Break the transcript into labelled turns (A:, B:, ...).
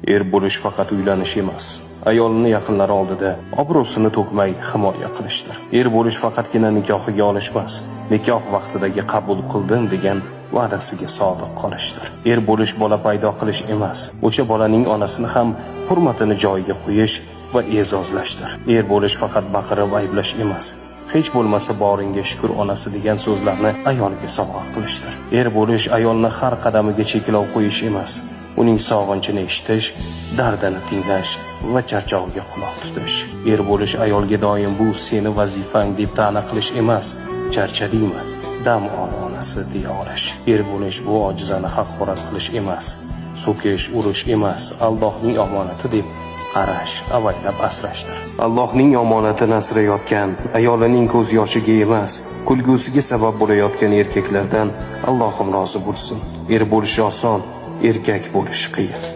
A: Er bo'lish faqat uylanish emas, ayolini yaqinlari oldida obro'sini to'kmay himoya qilishdir. Er bo'lish faqatgina nikohiga olish emas, nikoh vaqtidagi qabul qildim degan va'dasiga sodiq qolishdir. Er bo'lish bola paydo qilish emas, o'sha bolaning onasini ham hurmatini joyiga qo'yish va e'zozlashdir. Er bo'lish faqat baqirib ayblash emas, hech bo'lmasa boringga shukur onasi degan so'zlarni ayolga sovg'a qilishdir. Er bo'lish ayolni har qadamiga cheklov qo'yish emas, uning sog'inchini eshitish, dardini tinglash va charchog'iga quloq tutish. Er bo'lish ayolga doim bu seni vazifang deb ta'na qilish emas, charchadingmi, dam ol onasi deya olish. Er bo'lish bu ojizani haqorat qilish emas, so'kish, urish emas, Allohning omonati deb qarash, avaylab asrashdir. Allohning omonatini asrayotgan, ayolining ko'z yoshiga emas, kulgusiga sabab bo'layotgan erkaklardan Allohim rozi bo'lsin. Er bo'lish oson, erkak bo'lish qiyin.